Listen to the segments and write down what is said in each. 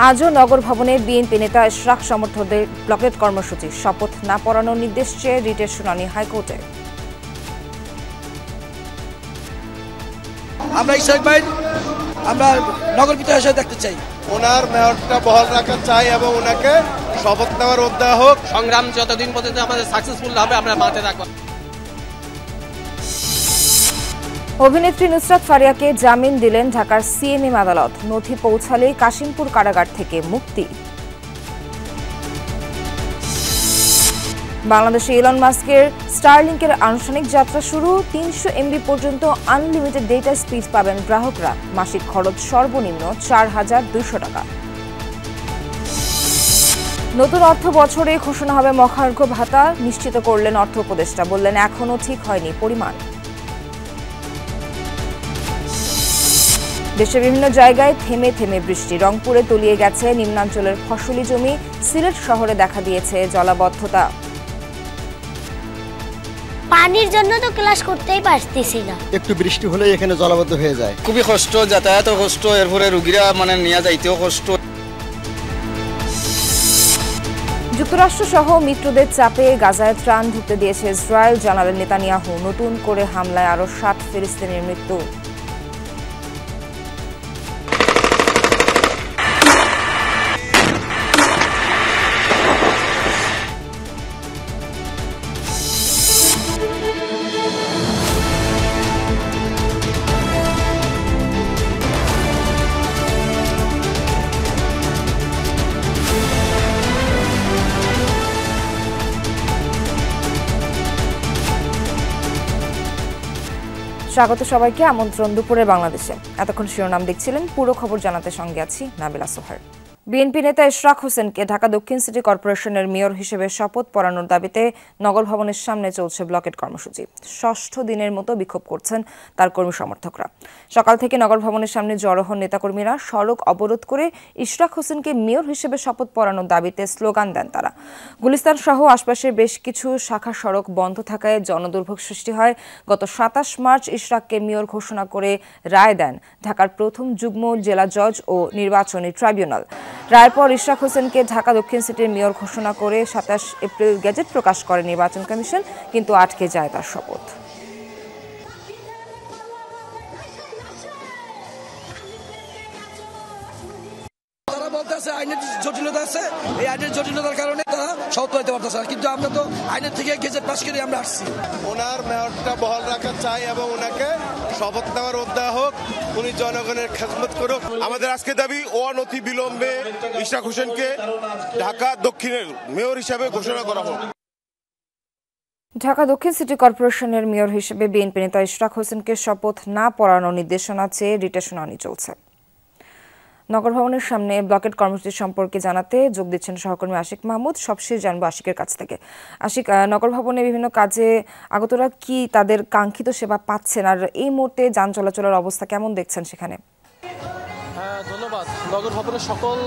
আজও নগর ভবনে বিএনপি নেতা ইশরাক সমর্থকদের ব্লকেট কর্মসূচি, শপথ না পড়ানোর নির্দেশ চেয়ে রিটের শুনানি হাইকোর্টে। আমরা ইশরাক ভাই আমরা নগর পিতা হিসেবে দেখতে চাই, ওনার মেয়রটা বহাল রাখা চাই এবং ওনাকে শপথ নেওয়ার অধ্যায় হোক। সংগ্রাম যতদিন পর্যন্ত আমাদের সাকসেসফুল হবে আমরা মাঠে থাকবো। অভিনেত্রী নুসরাত ফারিয়াকে জামিন দিলেন ঢাকার সিএমএম আদালত, নথি পৌঁছালেই কাশিমপুর কারাগার থেকে মুক্তি। বাংলাদেশে ইলন মাস্কের স্টারলিংকের আনুষ্ঠানিক যাত্রা শুরু, 300 MB পর্যন্ত আনলিমিটেড ডেটা স্পিড পাবেন গ্রাহকরা, মাসিক খরচ সর্বনিম্ন 4200 টাকা। নতুন অর্থ বছরে ঘোষণা হবে মহার্ঘ ভাতা, নিশ্চিত করলেন অর্থ উপদেষ্টা, বললেন এখনও ঠিক হয়নি পরিমাণ। দেশের বিভিন্ন জায়গায় থেমে থেমে বৃষ্টি, রংপুরে তলিয়ে গেছে নিম্নাঞ্চলের ফসলি জমি, সিলেট শহরে দেখা দিয়েছে জলাবদ্ধতা। পানির জন্য তো ক্লাস করতেই পারতেছি না, একটু বৃষ্টি হলেই এখানে জলাবদ্ধ হয়ে যায়, খুবই কষ্ট, যাতায়াতও কষ্ট, এরপরে রোগীরা নিয়ে যাইতেও কষ্ট। যুক্তরাষ্ট্র সহ মিত্রদের চাপে গাজায় ত্রাণ ঢুকতে দিয়েছে ইসরায়েল, জানালেন নেতানিয়াহু, নতুন করে হামলায় আরও 60 ফিলিস্তিনির মৃত্যু। স্বাগত সবাইকে, আমন্ত্রণ দুপুরে বাংলাদেশে। এতক্ষণ শিরোনাম দেখছিলেন, পুরো খবর জানাতে সঙ্গে আছি নাবিলা সোহার। বিএনপি নেতা ইশরাক হোসেনকে ঢাকা দক্ষিণ সিটি কর্পোরেশনের মেয়র হিসেবে শপথ পড়ানোর দাবিতে নগর ভবনের সামনে চলছে ব্লকেট কর্মসূচি। ৬ষ্ঠ দিনের মতো বিক্ষোভ করছেন তার কর্মী সমর্থকরা। সকাল থেকে নগর ভবনের সামনে জড়ো হন নেতাকর্মীরা, সড়ক অবরোধ করে ইশরাক হোসেনকে মেয়র হিসেবে শপথ পড়ানোর দাবিতে স্লোগান দেন তারা। গুলিস্তান সহ আশপাশের বেশ কিছু শাখা সড়ক বন্ধ থাকায় জনদুর্ভোগ সৃষ্টি হয়। গত ২৭ মার্চ ইশরাককে মেয়র ঘোষণা করে রায় দেন ঢাকার প্রথম যুগ্ম জেলা জজ ও নির্বাচনী ট্রাইব্যুনাল। রায়ের পর ইশরাক হোসেনকে ঢাকা দক্ষিণ সিটির মেয়র ঘোষণা করে ২৭ এপ্রিল গেজেট প্রকাশ করে নির্বাচন কমিশন, কিন্তু আটকে যায় তার শপথ। তারা বলতেছে আইনের জটিলতা আছে, এই আইনের জটিলতার কারণে তারা শপথ হইতে পারতেছে, কিন্তু আমরা তো আইনের থেকে গেজেট পাস করে আমরা আসছি। ওনার মেয়রটা বহাল রাখা চাই এবং ওনাকে শপথ নেওয়ার অধ্যায় হোক, উনি জনগণের খেদমত করুক। আমাদের আজকে দাবি অনতি বিলম্বে ইশরাক হোসেনকে ঢাকা দক্ষিণের মেয়র হিসাবে ঘোষণা করা হোক। ঢাকা দক্ষিণ সিটি কর্পোরেশনের মেয়র হিসেবে বিএনপি নেতা ইশরাক হোসেনকে শপথ না পড়ানোর নির্দেশনা চেয়ে রিটের শুনানি চলছে। নগর ভবনের সামনে ব্লকেট কর্মসূচি সম্পর্কে জানাতে যোগ দিচ্ছেন সহকর্মী আশিক মাহমুদ। সবশেষ জানবো আশিকের কাছ থেকে। আশিক, নগর ভবনে বিভিন্ন কাজে আগতরা কি তাদের কাঙ্ক্ষিত সেবা পাচ্ছেন, আর এই মুহূর্তে যান চলাচলের অবস্থা কেমন দেখছেন সেখানে? ধন্যবাদ। নগর ভবনের সকল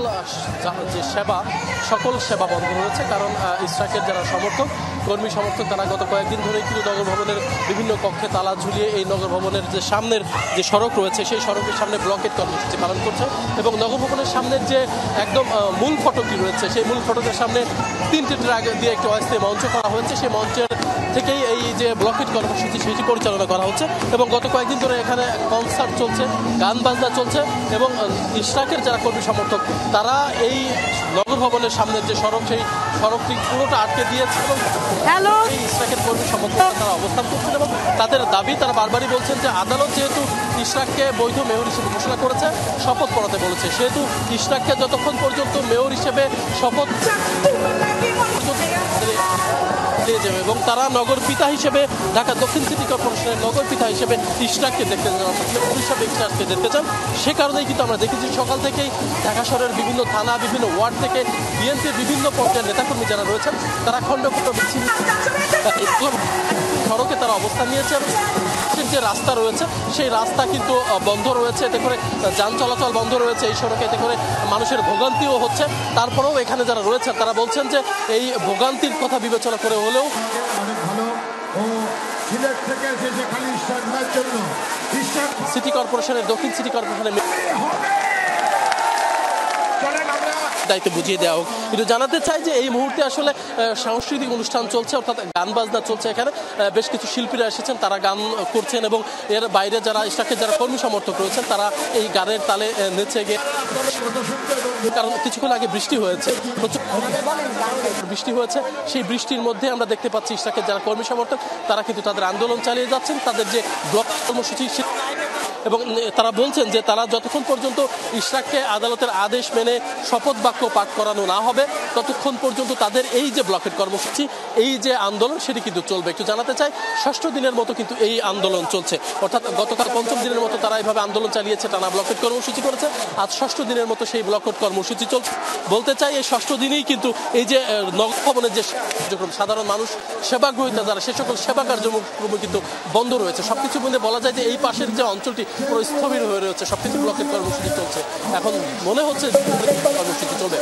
সেবা বন্ধ রয়েছে, কারণ ইশরাকের যারা কর্মী সমর্থক তারা গত কয়েকদিন ধরেই কিন্তু নগর ভবনের বিভিন্ন কক্ষে তালা ঝুলিয়ে এই নগর ভবনের যে সামনের যে সড়ক রয়েছে সেই সড়কের সামনে ব্লকেট কর্মসূচি পালন করছে। এবং নগর ভবনের সামনের যে একদম মূল ফটকটি রয়েছে সেই মূল ফটকের সামনে 3টি ট্রাক দিয়ে একটি অস্থায়ী মঞ্চ করা হয়েছে। সেই মঞ্চের থেকেই এই যে ব্লকেট কর্মসূচি সেটি পরিচালনা করা হচ্ছে। এবং গত কয়েকদিন ধরে এখানে কনসার্ট চলছে, গান বাজনা চলছে, এবং ইশরাকের যারা কর্মী সমর্থক তারা এই নগর ভবনের সামনের যে সড়ক সেই সড়কটি পুরোটা আটকে দিয়েছে এবং এই ইশরাকের কর্মী সমর্থকরা তারা অবস্থান করছেন। এবং তাদের দাবি, তারা বারবারই বলছেন যে আদালত যেহেতু ইশরাককে বৈধ মেয়র হিসেবে ঘোষণা করেছে, শপথ পড়াতে বলেছে, সেহেতু ইশরাককে যতক্ষণ পর্যন্ত মেয়র হিসেবে শপথ দিয়ে যাবে। এবং তারা নগর পিতা হিসেবে, ঢাকা দক্ষিণ সিটি কর্পোরেশনের নগর পিতা হিসেবে ইশরাককে দেখতে চান, হিসাবে ইশরাককে দেখতে চান। সে কারণেই কিন্তু আমরা দেখেছি সকাল থেকেই ঢাকা শহরের বিভিন্ন থানা, বিভিন্ন ওয়ার্ড থেকে বিএনপির বিভিন্ন পর্যায়ের নেতাকর্মী যারা রয়েছেন তারা খণ্ড খণ্ড মিছিল সড়কে তারা অবস্থান নিয়েছেন। যে রাস্তা রয়েছে সেই রাস্তা কিন্তু বন্ধ রয়েছে, এতে করে যান চলাচল বন্ধ রয়েছে এই সড়কে, এতে করে মানুষের ভোগান্তিও হচ্ছে। তারপরেও এখানে যারা রয়েছেন তারা বলছেন যে এই ভোগান্তির কথা বিবেচনা করে হলেও সিলেট থেকে এসেছে খালি ইশরাক ভাইয়ের জন্য। সিটি কর্পোরেশনের দক্ষিণ সিটি কর্পোরেশনের দায়িত্ব বুঝিয়ে দেওয়া হোক। কিন্তু জানাতে চাই যে এই মুহূর্তে আসলে সাংস্কৃতিক অনুষ্ঠান চলছে, অর্থাৎ গান বাজনা চলছে। এখানে বেশ কিছু শিল্পীরা এসেছেন, তারা গান করছেন এবং এর বাইরে যারা ইশরাকের যারা কর্মী সমর্থক রয়েছেন তারা এই গানের তালে নেচে গিয়ে, কারণ কিছুক্ষণ আগে বৃষ্টি হয়েছে, সেই বৃষ্টির মধ্যে আমরা দেখতে পাচ্ছি ইশরাকের যারা কর্মী সমর্থক তারা কিন্তু তাদের আন্দোলন চালিয়ে যাচ্ছেন। তাদের যে ব্লক কর্মসূচি এবং তারা বলছেন যে তারা যতক্ষণ পর্যন্ত ইশরাককে আদালতের আদেশ মেনে শপথ বাক্য পাঠ করানো না হবে ততক্ষণ পর্যন্ত তাদের এই যে ব্লকেট কর্মসূচি, এই যে আন্দোলন সেটি কিন্তু চলবে। একটু জানাতে চাই, ষষ্ঠ দিনের মতো কিন্তু এই আন্দোলন চলছে, অর্থাৎ গতকাল পঞ্চম দিনের মতো তারা এইভাবে আন্দোলন চালিয়েছে, টানা ব্লকেট কর্মসূচি করেছে। আজ ষষ্ঠ দিনের মতো সেই ব্লকেট কর্মসূচি চলছে। বলতে চাই এই ষষ্ঠ দিনেই কিন্তু এই যে নগর ভবনের যে কার্যক্রম, সাধারণ মানুষ সেবা গ্রহীতা যারা, সে সকল সেবা কার্যক্রম কিন্তু বন্ধ রয়েছে। সবকিছু মিলে বলা যায় যে এই পাশের যে অঞ্চলটি পুরো স্থবির হয়ে রয়েছে, সবকিছু ব্লকের কর্মসূচি চলছে। এখন মনে হচ্ছে কর্মসূচি চলবে।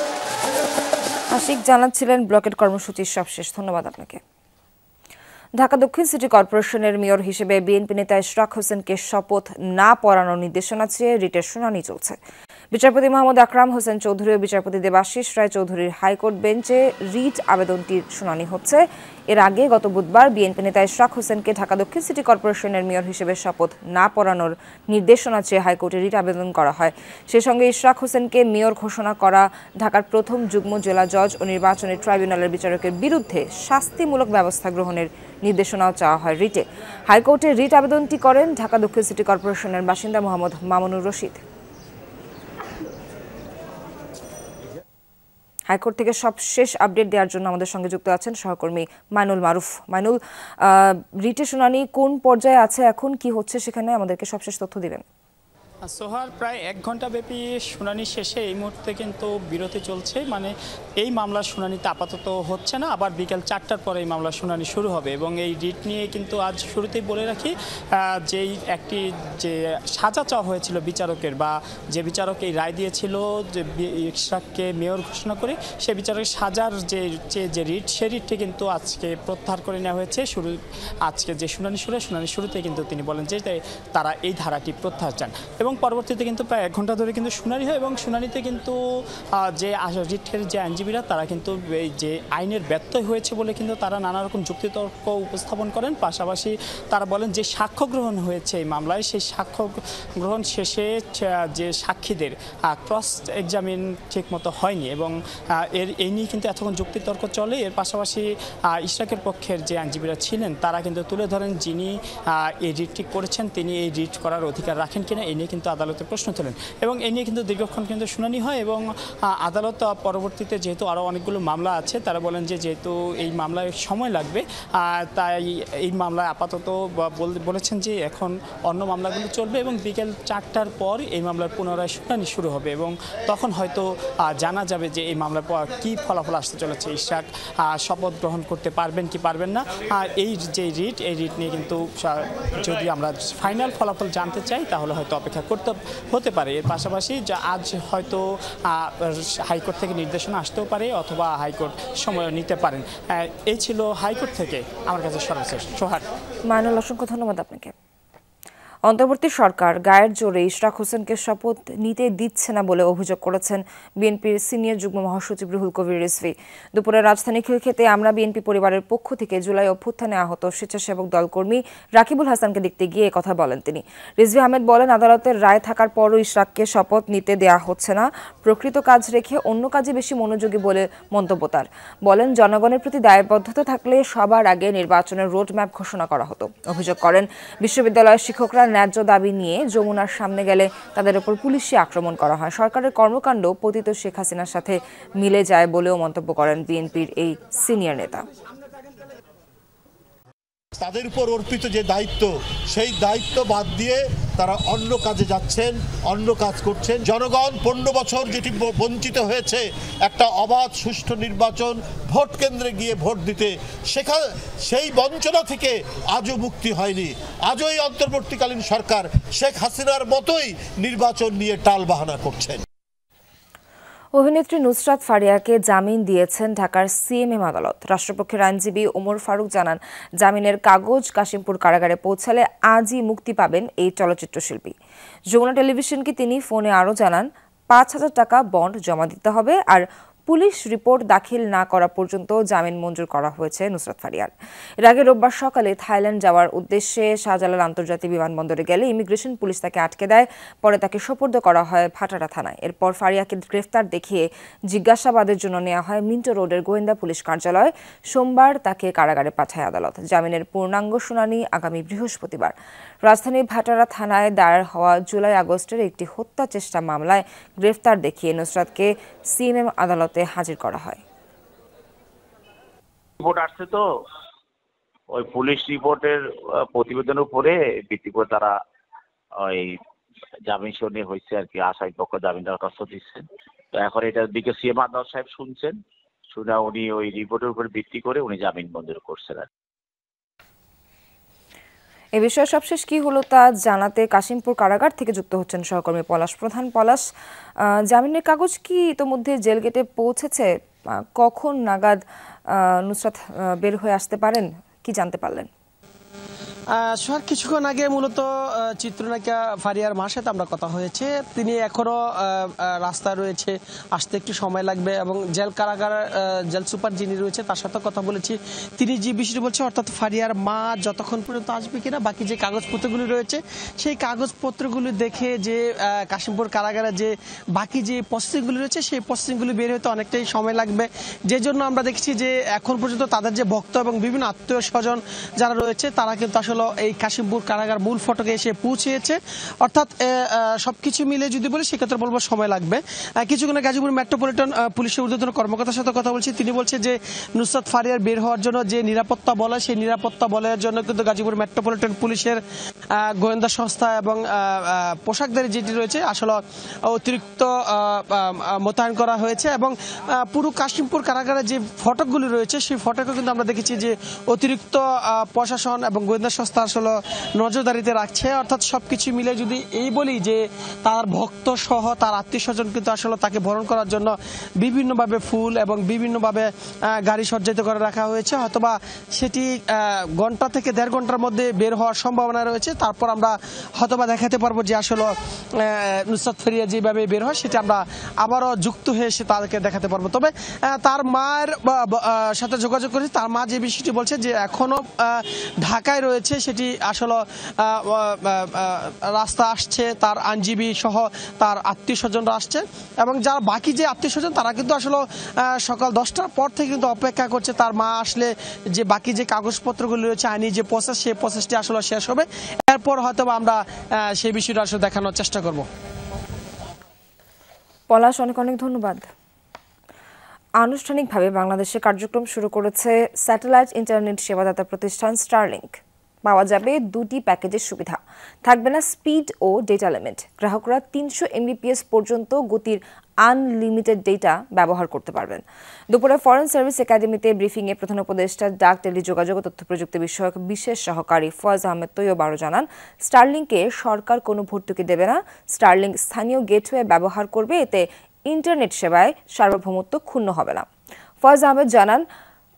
আশিক জানাচ্ছিলেন ব্লকের কর্মসূচির সবশেষ। ধন্যবাদ আপনাকে। ঢাকা দক্ষিণ সিটি কর্পোরেশনের মেয়র হিসেবে বিএনপি নেতা ইশরাক হোসেনকে শপথ না পড়ানোর নির্দেশনা চেয়ে রিটের শুনানি চলছে। বিচারপতি মোহাম্মদ আকরাম হোসেন চৌধুরী ও বিচারপতি দেবাশিস রায় চৌধুরীর হাইকোর্ট বেঞ্চে রিট আবেদনটির শুনানি হচ্ছে। এর আগে গত বুধবার বিএনপি নেতা ইশরাক হোসেনকে ঢাকা দক্ষিণ সিটি কর্পোরেশনের মেয়র হিসেবে শপথ না পড়ানোর নির্দেশনা চেয়ে হাইকোর্টে রিট আবেদন করা হয়। সেই সঙ্গে ইশরাক হোসেনকে মেয়র ঘোষণা করা ঢাকার প্রথম যুগ্ম জেলা জজ ও নির্বাচনী ট্রাইব্যুনালের বিচারকের বিরুদ্ধে শাস্তিমূলক ব্যবস্থা গ্রহণের নির্দেশনাও চাওয়া হয় রিটে। হাইকোর্টে রিট আবেদনটি করেন ঢাকা দক্ষিণ সিটি কর্পোরেশনের বাসিন্দা মোহাম্মদ মামুনুর রশিদ। হাইকোর্ট থেকে সবশেষ আপডেট দেওয়ার জন্য আমাদের সঙ্গে যুক্ত আছেন সহকর্মী মাইনুল মারুফ। মাইনুল, রিটের শুনানি কোন পর্যায়ে আছে, এখন কি হচ্ছে সেখানে আমাদেরকে সবশেষ তথ্য দিবেন। সোহার প্রায় 1 ঘন্টা ব্যাপী শুনানি শেষে এই মুহূর্তে কিন্তু বিরতি চলছে, মানে এই মামলার শুনানিতে আপাতত হচ্ছে না, আবার বিকেল 4টার পরে এই মামলার শুনানি শুরু হবে। এবং এই রিট নিয়ে কিন্তু আজ শুরুতেই বলে রাখি, যেই একটি যে সাজা চাওয়া হয়েছিল বিচারকের, বা যে বিচারক এই রায় দিয়েছিল যে ইশরাককে মেয়র ঘোষণা করে, সে বিচারকের সাজার যে রিট, সে রিটটি কিন্তু আজকে প্রত্যাহার করে নেওয়া হয়েছে। আজকে যে শুনানি শুরুতে কিন্তু তিনি বলেন যে তারা এই ধারাটি প্রত্যাহার চান। এবং পরবর্তীতে কিন্তু প্রায় 1 ঘন্টা ধরে কিন্তু শুনানি হয়। এবং শুনানিতে কিন্তু যে রিটের যে আইনজীবীরা তারা কিন্তু এই যে আইনের ব্যত্যয় হয়েছে বলে কিন্তু তারা নানা রকম যুক্তিতর্ক উপস্থাপন করেন। পাশাপাশি তারা বলেন যে সাক্ষ্য গ্রহণ হয়েছে এই মামলায়, সেই সাক্ষ্য গ্রহণ শেষে যে সাক্ষীদের ক্রস এক্সামিন ঠিক মতো হয়নি, এবং এই নিয়ে কিন্তু এতক্ষণ যুক্তিতর্ক চলে। এর পাশাপাশি ইশরাকের পক্ষের যে আইনজীবীরা ছিলেন তারা কিন্তু তুলে ধরেন যিনি এই রিটটি করেছেন তিনি এই রিট করার অধিকার রাখেন কিনা, এই নিয়ে কিন্তু আদালতে প্রশ্ন তোলেন। এবং এই নিয়ে কিন্তু দীর্ঘক্ষণ কিন্তু শুনানি হয়। এবং আদালত পরবর্তীতে যেহেতু আরও অনেকগুলো মামলা আছে, তারা বলেন যে যেহেতু এই মামলায় সময় লাগবে, তাই এই মামলায় আপাতত বলেছেন যে এখন অন্য মামলাগুলো চলবে এবং বিকেল 4টার পর এই মামলার পুনরায় শুনানি শুরু হবে। এবং তখন হয়তো জানা যাবে যে এই মামলার পর কী ফলাফল আসতে চলেছে, ইশরাক শপথ গ্রহণ করতে পারবেন কি পারবেন না। এই যে এই রিট নিয়ে কিন্তু যদি আমরা ফাইনাল ফলাফল জানতে চাই তাহলে হয়তো অপেক্ষা করতে হতে পারে। এর পাশাপাশি যা আজ হয়তো হাইকোর্ট থেকে নির্দেশনা আসতেও পারে, অথবা হাইকোর্ট সময় নিতে পারেন। এই ছিল হাইকোর্ট থেকে আমার কাছে সর্বশেষ। সোহার। মাইনুল, অসংখ্য ধন্যবাদ আপনাকে। অন্তর্বর্তী সরকার গায়ের জোরে ইশরাক হোসেনকে শপথ নিতে দিচ্ছে না বলে অভিযোগ করেছেন বিএনপির সিনিয়র যুগ্ম মহাসচিব রুহুল কবির রিজভী। দুপুরে রাজধানী খিলক্ষেতে আমরা বিএনপি পরিবারের পক্ষ থেকে জুলাই অভ্যুত্থানে আহত স্বেচ্ছাসেবক দলকর্মী রাকিবুল হাসানকে দেখতে গিয়ে কথা বলেন তিনি। রিজভী আহমেদ বলেন, আদালতের রায় থাকার পরও ইশরাককে শপথ নিতে দেয়া হচ্ছে না, প্রকৃত কাজ রেখে অন্য কাজে বেশি মনোযোগী বলে মন্তব্য তার। বলেন, জনগণের প্রতি দায়বদ্ধতা থাকলে সবার আগে নির্বাচনের রোডম্যাপ ঘোষণা করা হতো। অভিযোগ করেন, বিশ্ববিদ্যালয়ের শিক্ষকরা ন্যায্য দাবি নিয়ে যমুনার সামনে গেলে তাদের উপর পুলিশি আক্রমণ করা হয়। সরকারের কর্মকাণ্ড পতিত শেখ হাসিনার সাথে মিলে যায় বলেও মন্তব্য করেন বিএনপির এই সিনিয়র নেতা। তাদের উপর অর্পিত যে দায়িত্ব, সেই দায়িত্ব বাদ দিয়ে তারা অন্য কাজে যাচ্ছেন, অন্য কাজ করছেন। জনগণ 15 বছর যেটি বঞ্চিত হয়েছে একটা অবাধ সুষ্ঠু নির্বাচন, ভোট কেন্দ্রে গিয়ে ভোট দিতে, সেই বঞ্চনা থেকে আজও মুক্তি হয়নি। আজও এই অন্তর্বর্তীকালীন সরকার শেখ হাসিনার মতোই নির্বাচন নিয়ে টালবাহানা করছেন। অভিনেত্রী নুসরাত ফারিয়াকে জামিন দিয়েছেন ঢাকার সিএমএম আদালত। রাষ্ট্রপক্ষের আইনজীবী ওমর ফারুক জানান, জামিনের কাগজ কাশিমপুর কারাগারে পৌঁছালে আজই মুক্তি পাবেন এই চলচ্চিত্রশিল্পী। যমুনা টেলিভিশনকে তিনি ফোনে আরও জানান, ৫,০০০ টাকা বন্ড জমা দিতে হবে, আর পুলিশ রিপোর্ট দাখিল না করা পর্যন্ত জামিন মঞ্জুর করা হয়েছে নুসরাত ফারিয়ার। এর আগে রোববার সকালে থাইল্যান্ড যাওয়ার উদ্দেশ্যে শাহজালাল আন্তর্জাতিক বিমানবন্দরে গেলে ইমিগ্রেশন পুলিশ তাকে আটকে দেয়। পরে তাকে সোপর্দ করা হয় ভাটারা থানায়। এরপর ফারিয়াকে গ্রেফতার দেখিয়ে জিজ্ঞাসাবাদের জন্য নেওয়া হয় মিন্টো রোডের গোয়েন্দা পুলিশ কার্যালয়। সোমবার তাকে কারাগারে পাঠায় আদালত। জামিনের পূর্ণাঙ্গ শুনানি আগামী বৃহস্পতিবার। রাজধানীর ভাটারা থানায় দায়ের হওয়া জুলাই আগস্টের একটি হত্যা চেষ্টা মামলায় গ্রেফতার দেখিয়ে নুসরাতকে সিএমএম আদালতে হাজির করা হয়। রিপোর্ট আসছে, তো ওই পুলিশ রিপোর্টের প্রতিবেদনের উপরে ভিত্তি করে তারা ওই জামিন শুনানি হয়েছে আর কি। আসামি পক্ষ জামিন দরখাস্ত দিচ্ছেন। তো এখন এটার দিকে সিএম আদালত সাহেব শুনছেন, শুনে উনি ওই রিপোর্টের উপর ভিত্তি করে উনি জামিন মঞ্জুর করছেন। এ বিষয়ে সবশেষ কি হলো তা জানাতে কাশিমপুর কারাগার থেকে যুক্ত হচ্ছেন সহকর্মী পলাশ প্রধান। পলাশ, জামিনের কাগজ কি ইতোমধ্যে জেল গেটে পৌঁছেছে? কখন নাগাদ নুসরাত বের হয়ে আসতে পারেন, কি জানতে পারলেন? সোহাগ, কিছুক্ষণ আগে মূলত চিত্রনায়িকা ফারিয়ার মার সাথে আমরা কথা হয়েছে। তিনি এখনো রাস্তায় রয়েছে, আসতে একটু সময় লাগবে, এবং জেল কারাগার জেল সুপার যিনি রয়েছে তার সাথে কথা বলেছি। তিনি যে বিষয়টি বলছে, অর্থাৎ ফারিয়ার মা যতক্ষণ পর্যন্ত আসবে কিনা বাকি যে কাগজপত্রগুলি রয়েছে সেই কাগজপত্রগুলি দেখে যে কাশিমপুর কারাগারে যে বাকি যে প্রসেসিংগুলি রয়েছে সেই প্রসেসিংগুলি বের হতে অনেকটাই সময় লাগবে। যে জন্য আমরা দেখছি যে এখন পর্যন্ত তাদের যে ভক্ত এবং বিভিন্ন আত্মীয় স্বজন যারা রয়েছে তারা কিন্তু আসলে এই কাশিমপুর কারাগার মূল ফটকে এসে পৌঁছেছে। অর্থাৎ সবকিছু মিলে যদি বলি সেক্ষেত্রে বলবো সময় লাগবে। কিছুক্ষণ গাজীপুর মেট্রোপলিটন পুলিশের ঊর্ধ্বতন কর্মকর্তার সাথে কথা বলছি। তিনি বলছে যে নুসরাত ফারিয়ার বের হওয়ার জন্য যে নিরাপত্তা বলয়, সেই নিরাপত্তা বলয়ের জন্য কিন্তু গাজীপুর মেট্রোপলিটন পুলিশের গোয়েন্দা সংস্থা এবং পোশাকধারী যেটি রয়েছে আসলে অতিরিক্ত মোতায়েন করা হয়েছে। এবং পুরো কাশিমপুর কারাগারে যে ফটকগুলি রয়েছে সেই ফটকে কিন্তু আমরা দেখেছি যে অতিরিক্ত প্রশাসন এবং গোয়েন্দা সংস্থা আসলে নজরদারিতে রাখছে। অর্থাৎ সবকিছু মিলে যদি এই বলি যে তার ভক্ত সহ তার আত্মীয় স্বজন কিন্তু আসলে তাকে বরণ করার জন্য বিভিন্নভাবে ফুল এবং বিভিন্নভাবে গাড়ি সজ্জিত করে রাখা হয়েছে। হয়তোবা সেটি ঘন্টা থেকে 1.5 ঘন্টার মধ্যে বের হওয়ার সম্ভাবনা রয়েছে। তারপর আমরা হয়তোবা দেখাতে পারবো যে আসলে নুসরাত ফারিয়া যেভাবে বের হয় সেটা আমরা আবারও যুক্ত হয়ে এসে তাদেরকে দেখাতে পারবো। তবে তার মায়ের সাথে যোগাযোগ করেছি। তার মা যে বিষয়টি বলছে যে এখনো ঢাকায় রয়েছে, সেটি আসলে রাস্তা আসছে, তার আইনজীবী সহ তার আত্মীয় স্বজনরা আসছে, এবং যারা বাকি যে আত্মীয় স্বজন তারা কিন্তু আসলে সকাল 10টার পর থেকে কিন্তু অপেক্ষা করছে তার মা আসলে যে বাকি যে কাগজপত্রগুলি রয়েছে আইনি যে প্রসেস সেই প্রসেসটি আসলে শেষ হবে। এরপর হয়তো আমরা সেই বিষয়টা আসলে দেখানোর চেষ্টা করব। পলাশ, অনেক অনেক ধন্যবাদ। আনুষ্ঠানিকভাবে বাংলাদেশে কার্যক্রম শুরু করেছে স্যাটেলাইট ইন্টারনেট সেবাদাতা প্রতিষ্ঠান স্টারলিংক। পাওয়া যাবে 2টি প্যাকেজের সুবিধা। থাকবে না স্পিড ও ডেটা লিমিট। গ্রাহকরা 300 MBPS পর্যন্ত গতির আনলিমিটেড ডেটা ব্যবহার করতে পারবেন। দুপুরে ফরেন সার্ভিস একাডেমিতে ব্রিফিংয়ে প্রধান উপদেষ্টা ডাক, টেলিযোগাযোগ ও তথ্য প্রযুক্তি বিষয়ক বিশেষ সহকারী ফয়েজ আহমেদ তৈয়ব আরও জানান, স্টারলিংকে সরকার কোনো ভর্তুকি দেবে না। স্টারলিংক স্থানীয় গেটওয়ে ব্যবহার করবে, এতে ইন্টারনেট সেবায় সার্বভৌমত্ব ক্ষুণ্ণ হবে না। ফয়েজ আহমেদ জানান,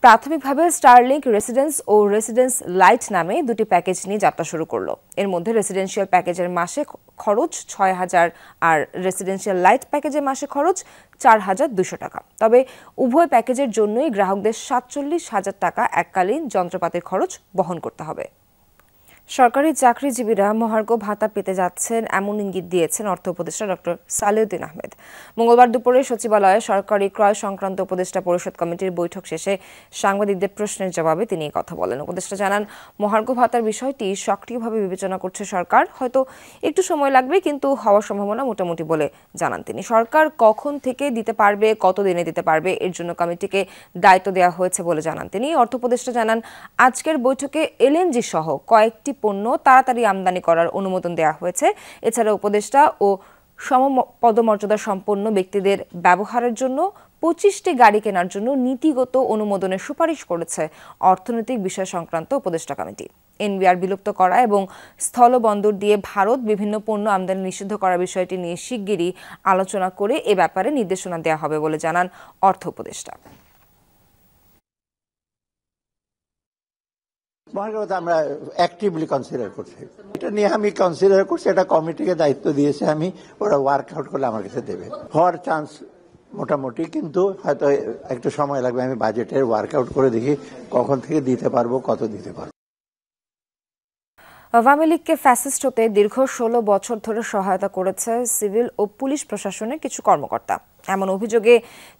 প্রাথমিকভাবে স্টারলিংক রেসিডেন্স ও রেসিডেন্স লাইট নামে 2টি প্যাকেজ নিয়ে যাত্রা শুরু করলো। এর মধ্যে রেসিডেন্সিয়াল প্যাকেজের মাসে খরচ 6,000 আর রেসিডেন্সিয়াল লাইট প্যাকেজের মাসে খরচ 4,200 টাকা। তবে উভয় প্যাকেজের জন্যই গ্রাহকদের 47,000 টাকা এককালীন যন্ত্রপাতির খরচ বহন করতে হবে। সরকারি চাকরিজীবীরা মহার্ঘ ভাতা পেতে যাচ্ছেন এমন ইঙ্গিত দিয়েছেন অর্থ উপদেষ্টা ডক্টর সালেউদ্দিন আহমেদ। মঙ্গলবার দুপুরে সচিবালয়ে সরকারি ক্রয় সংক্রান্ত উপদেষ্টা পরিষদ কমিটির বৈঠক শেষে সাংবাদিকদের প্রশ্নের জবাবে তিনি এই কথা বলেন। উপদেষ্টা জানান, মহার্ঘ ভাতার বিষয়টি সক্রিয়ভাবে বিবেচনা করছে সরকার। হয়তো একটু সময় লাগবে, কিন্তু হওয়ার সম্ভাবনা মোটামুটি বলে জানান তিনি। সরকার কখন থেকে দিতে পারবে, কতদিনে দিতে পারবে, এর জন্য কমিটিকে দায়িত্ব দেওয়া হয়েছে বলে জানান তিনি। অর্থ উপদেষ্টা জানান, আজকের বৈঠকে এলএনজি সহ কয়েকটি পণ্য তাড়াতাড়ি আমদানি করার অনুমোদন দেওয়া হয়েছে। এছাড়া উপদেষ্টা ও সমপদমর্যাদা সম্পন্ন ব্যক্তিদের ব্যবহারের জন্য 25টি গাড়ি কেনার জন্য নীতিগত অনুমোদনের সুপারিশ করেছে অর্থনৈতিক বিষয় সংক্রান্ত উপদেষ্টা কমিটি। এনবিআর বিলুপ্ত করা এবং স্থলবন্দর দিয়ে ভারত বিভিন্ন পণ্য আমদানি নিষিদ্ধ করার বিষয়টি নিয়ে শিগগিরই আলোচনা করে এ ব্যাপারে নির্দেশনা দেওয়া হবে বলে জানান অর্থ উপদেষ্টা। মহানগরতা আমরা অ্যাক্টিভলি কনসিডার করছি, এটা নিয়ে আমি কনসিডার করছি, এটা কমিটিকে দায়িত্ব দিয়েছে, আমি ওরা ওয়ার্কআউট করলে আমার কাছে দেবে, হওয়ার চান্স মোটামুটি, কিন্তু হয়তো একটু সময় লাগবে। আমি বাজেটের ওয়ার্কআউট করে দেখি কখন থেকে দিতে পারবো, কত দিতে পারবো। আওয়ামী লীগকে ফ্যাসিস্ট হতে দীর্ঘ 16 বছর ধরে সহায়তা করেছে সিভিল ও পুলিশ প্রশাসনের কিছু কর্মকর্তা। এমন অভিযোগে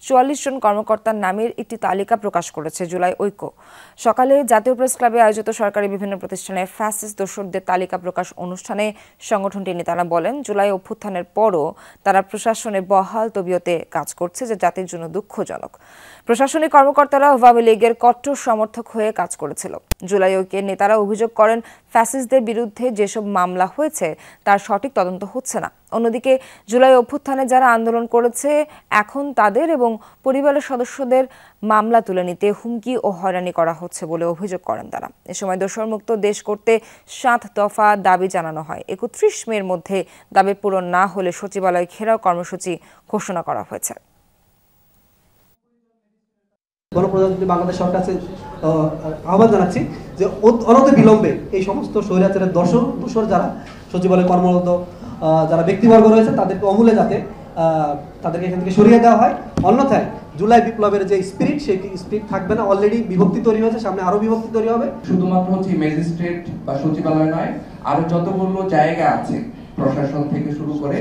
44 জন কর্মকর্তার নামের একটি তালিকা প্রকাশ করেছে জুলাই ঐক্য। সকালে জাতীয় প্রেস ক্লাবে আয়োজিত সরকারি বিভিন্ন প্রতিষ্ঠানে ফ্যাসিস্ট দোসরদের তালিকা প্রকাশ অনুষ্ঠানে সংগঠনটির নেতারা বলেন, জুলাই অভ্যুত্থানের পরও তারা প্রশাসনের বহাল তবিয়তে কাজ করছে, যা জাতির জন্য দুঃখজনক। প্রশাসনিক কর্মকর্তারা আওয়ামী লীগের কট্টর সমর্থক হয়ে কাজ করেছিল। জুলাই ঐক্যের নেতারা অভিযোগ করেন, ফ্যাসিস্টদের বিরুদ্ধে যেসব মামলা হয়েছে তার সঠিক তদন্ত হচ্ছে না। অন্যদিকে জুলাই অভ্যুত্থানে যারা আন্দোলন করেছে এখন তাদের এবং পরিবারের সদস্যদের মামলা তুলে নিতে হুমকি ও হয়রানি করা হচ্ছে বলে অভিযোগ করেন তারা। এ সময় দোসরমুক্ত দেশ করতে 7 দফা দাবি জানানো হয়। 31 মের মধ্যে দাবি পূরণ না হলে সচিবালয় ঘেরাও কর্মসূচি ঘোষণা করা হয়েছে। গণপ্রজাতন্ত্রী বাংলাদেশ সরকারকে আহ্বান জানাচ্ছি যে অনতি বিলম্বে এই সমস্ত স্বৈরাচারের দোসর যারা সচিবালয়ে কর্মরত যারা ব্যক্তিবর্গ রয়েছে তাদেরকে অমূল্যে যাতে তাদেরকে এখান থেকে সরিয়ে দেওয়া হয়। অন্যথায় জুলাই বিপ্লবের যে স্পিরিট, সেই স্পিরিট থাকবে না। অলরেডি বিভক্তি তৈরি হয়েছে, সামনে আরো বিভক্তি তৈরি হবে। শুধুমাত্র ম্যাজিস্ট্রেট বা সচিবালয় নয়, আরো যতগুলো জায়গা আছে প্রশাসন থেকে শুরু করে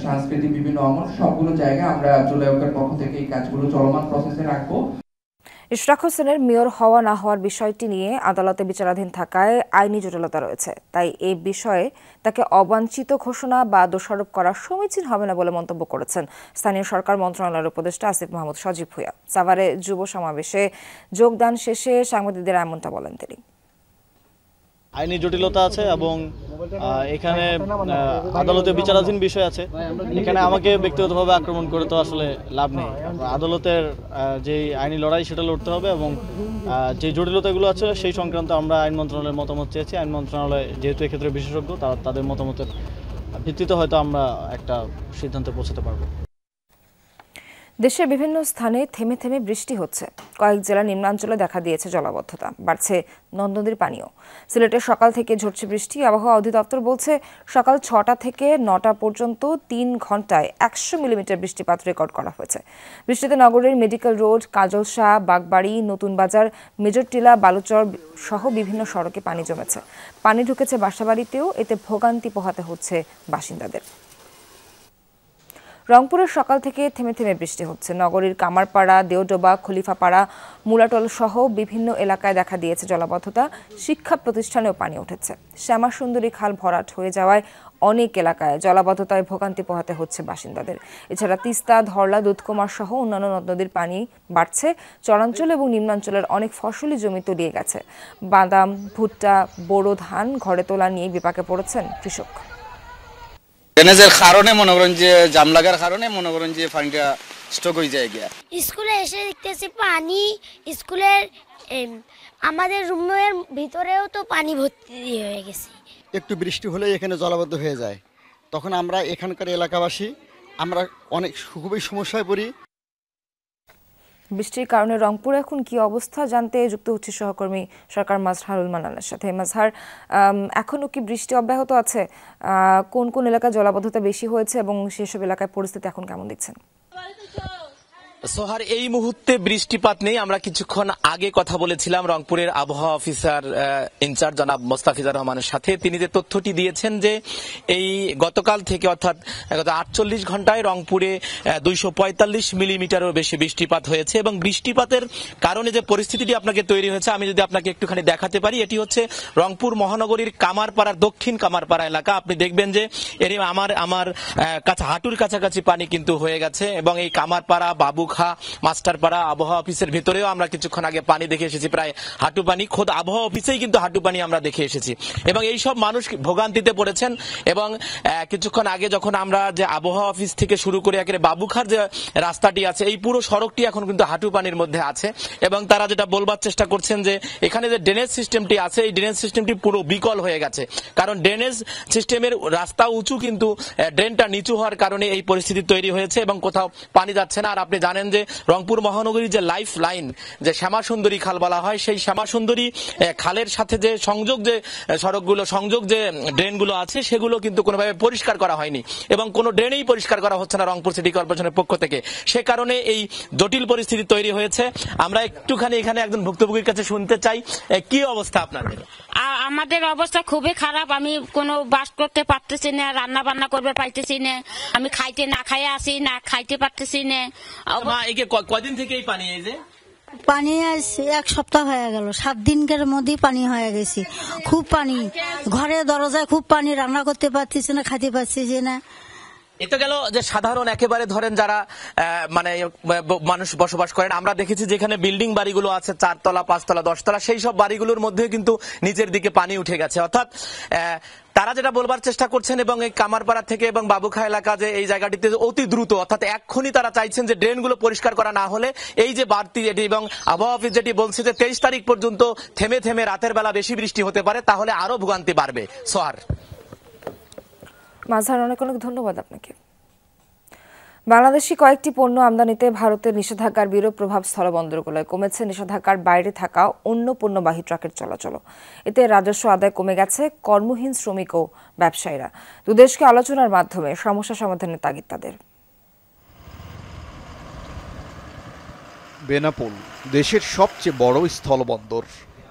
সাংস্কৃতিক বিভিন্ন অঙ্গন, সবগুলো জায়গায় আমরা জুলাই ঐক্যের পক্ষ থেকে এই কাজগুলো চলমান প্রসেসে রাখবো। ইশরাক হোসেনের মেয়র হওয়া না হওয়ার বিষয়টি নিয়ে আদালতে বিচারাধীন থাকায় আইনি জটিলতা রয়েছে, তাই এই বিষয়ে তাকে অবাঞ্ছিত ঘোষণা বা দোষারোপ করা সমীচীন হবে না বলে মন্তব্য করেছেন স্থানীয় সরকার মন্ত্রণালয়ের উপদেষ্টা আসিফ মাহমুদ সজীব ভূঁইয়া। সাভারে যুব সমাবেশে যোগদান শেষে সাংবাদিকদের এমনটা বলেন তিনি। আইনি জটিলতা আছে এবং এখানে আদালতে বিচারাধীন বিষয় আছে। এখানে আমাকে ব্যক্তিগতভাবে আক্রমণ করে তো আসলে লাভ নেই। আদালতের যে আইনি লড়াই সেটা লড়তে হবে এবং যে জটিলতাগুলো আছে সেই সংক্রান্ত আমরা আইন মন্ত্রণালয়ের মতামত চেয়েছি। আইন মন্ত্রণালয় যেহেতু এক্ষেত্রে বিশেষজ্ঞ, তাদের মতামতের ভিত্তিতে হয়তো আমরা একটা সিদ্ধান্তে পৌঁছাতে পারবো। দেশের বিভিন্ন স্থানে থেমে থেমে বৃষ্টি হচ্ছে। কয়েক জেলার নিম্নাঞ্চলে দেখা দিয়েছে জলাবদ্ধতা, বাড়ছে নদ-নদীর পানিও। সিলেটের সকাল থেকে ঝরছে বৃষ্টি। আবহাওয়া অধিদপ্তর বলছে সকাল 6টা থেকে 9টা পর্যন্ত 3 ঘন্টায় 100 মিলিমিটার বৃষ্টিপাত রেকর্ড করা হয়েছে। বৃষ্টিতে নগরের মেডিকেল রোড, কাজলশাহ, বাগবাড়ি, নতুন বাজার, মেজরটিলা, বালুচর সহ বিভিন্ন সড়কে পানি জমেছে। পানি ঢুকেছে বাসাবাড়িতেও, এতে ভোগান্তি পোহাতে হচ্ছে বাসিন্দাদের। রংপুরের সকাল থেকে থেমে থেমে বৃষ্টি হচ্ছে। নগরীর কামারপাড়া, দেওডোবা, খলিফাপাড়া, মুলাটল সহ বিভিন্ন এলাকায় দেখা দিয়েছে জলাবদ্ধতা। শিক্ষা প্রতিষ্ঠানেও পানি উঠেছে। শ্যামাসুন্দরী খাল ভরাট হয়ে যাওয়ায় অনেক এলাকায় জলাবদ্ধতায় ভোগান্তি পোহাতে হচ্ছে বাসিন্দাদের। এছাড়া তিস্তা, ধরলা, দুধকুমার সহ অন্যান্য নদ নদীর পানি বাড়ছে। চরাঞ্চল এবং নিম্নাঞ্চলের অনেক ফসলি জমি তলিয়ে গেছে। বাদাম, ভুট্টা, বোরো ধান ঘরে তোলা নিয়ে বিপাকে পড়েছেন কৃষক। ড্রেনেজের কারণে মনে করেন যে জাম লাগার কারণে মনে করেন যে পানিটা স্টক হয়ে যায় গিয়া। স্কুলে এসে দেখতেছি পানি, স্কুলের আমাদের রুমের ভিতরেও তো পানি ভর্তি হয়ে গেছে। একটু বৃষ্টি হলে এখানে জলাবদ্ধ হয়ে যায়, তখন আমরা এখানকার এলাকাবাসী আমরা অনেক খুবই সমস্যায় পড়ি। বৃষ্টির কারণে রংপুরে এখন কি অবস্থা জানতে যুক্ত হচ্ছে সহকর্মী সরকার মাজহারুল মান্নানের সাথে। মাজহার, এখনও কি বৃষ্টি অব্যাহত আছে? কোন কোন এলাকায় জলাবদ্ধতা বেশি হয়েছে এবং সেসব এলাকায় পরিস্থিতি এখন কেমন দেখছেন? সোহার, এই মুহূর্তে বৃষ্টিপাত নেই। আমরা কিছুক্ষণ আগে কথা বলেছিলাম রংপুরের আবহাওয়া অফিসার ইনচার্জ জনাব মোস্তাফিজুর রহমানের সাথে। তিনি যে তথ্যটি দিয়েছেন যে এই গতকাল থেকে অর্থাৎ গত 48 ঘন্টায় রংপুরে 245 মিলিমিটারও বেশি বৃষ্টিপাত হয়েছে এবং বৃষ্টিপাতের কারণে যে পরিস্থিতিটি আপনাকে তৈরি হয়েছে আমি যদি আপনাকে একটুখানি দেখাতে পারি। এটি হচ্ছে রংপুর মহানগরীর কামারপাড়ার দক্ষিণ কামারপাড়া এলাকা। আপনি দেখবেন যে এর আমার কাছে হাঁটুর কাছাকাছি পানি কিন্তু হয়ে গেছে এবং এই কামারপাড়া, বাবু বাবুখা, মাস্টারপাড়া, আবহাওয়া অফিসের ভেতরেও আমরা কিছুক্ষণ আগে পানি দেখে এসেছি, প্রায় হাঁটু পানি। খোদ আবহাওয়া অফিসেই কিন্তু হাঁটু পানি আমরা দেখে এসেছি এবং এই সব মানুষ ভোগান্তিতে পড়েছেন। এবং কিছুক্ষণ আগে যখন আমরা যে আবহাওয়া অফিস থেকে শুরু করে একেবারে বাবুখার যে রাস্তাটি আছে, এই পুরো সড়কটি এখন কিন্তু হাঁটু পানির মধ্যে আছে এবং তারা যেটা বলবার চেষ্টা করছেন যে এখানে যে ড্রেনেজ সিস্টেমটি আছে, এই ড্রেনেজ সিস্টেমটি পুরো বিকল হয়ে গেছে। কারণ ড্রেনেজ সিস্টেমের রাস্তা উঁচু কিন্তু ড্রেনটা নিচু হওয়ার কারণে এই পরিস্থিতি তৈরি হয়েছে এবং কোথাও পানি যাচ্ছে না। আর আপনি জানেন যে রংপুর মহানগরীর যে লাইফ লাইন, যে শ্যামাসুন্দরী খাল বলা হয়, সেই শ্যামাসুন্দরী খালের সাথে যে সংযোগ, যে সড়কগুলো সংযোগ, যে ড্রেনগুলো আছে, সেগুলো কিন্তু কোনোভাবে পরিষ্কার করা হয়নি এবং কোনো ড্রেনেই পরিষ্কার করা হচ্ছে না রংপুর সিটি কর্পোরেশনের পক্ষ থেকে। সে কারণে এই জটিল পরিস্থিতি তৈরি হয়েছে। আমরা একটুখানি এখানে একজন ভুক্তভোগীর কাছে শুনতে চাই, কি অবস্থা আপনাদের? আমাদের অবস্থা খুবই খারাপ। আমি কোনো বাস করতে পারতেছি না, রান্না বান্না করবে পাইতেছি না, আমি খাইতে না খাইয়ে আসি না, খাইতে পারতেছি না। কয়দিন থেকে এই পানি? এই যে পানি এক সপ্তাহ হয়ে গেল, 7 দিনের মধ্যেই পানি হয়ে গেছে। খুব পানি, ঘরে দরজায় খুব পানি, রান্না করতে পারতেছি না, খাইতে পারতেছি না। এটা গেল যে সাধারণ একেবারে ধরেন যারা মানে মানুষ বসবাস করেন। আমরা দেখেছি যেখানে বিল্ডিং বাড়িগুলো আছে 4 তলা 5 তলা 10 তলা, সেই সব বাড়িগুলোর মধ্যে কিন্তু নিচের দিকে পানি উঠে গেছে। অর্থাৎ তারা যেটা বলবার চেষ্টা করছেন এবং এই কামারপাড়া থেকে এবং বাবুখা এলাকা, যে এই জায়গাটিতে অতি দ্রুত, অর্থাৎ এক্ষুনি তারা চাইছেন যে ড্রেনগুলো পরিষ্কার করা না হলে এই যে বাড়তি এটি, এবং আবহাওয়া অফিস যেটি বলছে যে 23 তারিখ পর্যন্ত থেমে থেমে রাতের বেলা বেশি বৃষ্টি হতে পারে, তাহলে আরো ভোগান্তি বাড়বে। সোহার, মাঝার অনেক অনেক ধন্যবাদ আপনাকে। বাংলাদেশি কয়েকটি পণ্য আমদানিতে ভারতের নিষেধাজ্ঞার বিরূপ প্রভাব স্থলবন্দরগুলোয় কমেছে নিষেধাজ্ঞার বাইরে থাকা অন্য পণ্যবাহী ট্রাকের চলাচল। এতে রাজস্ব আদায় কমে গেছে কর্মহীন শ্রমিক ও ব্যবসায়ীরা। দুদেশকে আলোচনার মাধ্যমে সমস্যা সমাধানের তাগিদ তাদের। বেনাপোল দেশের সবচেয়ে বড় স্থলবন্দর।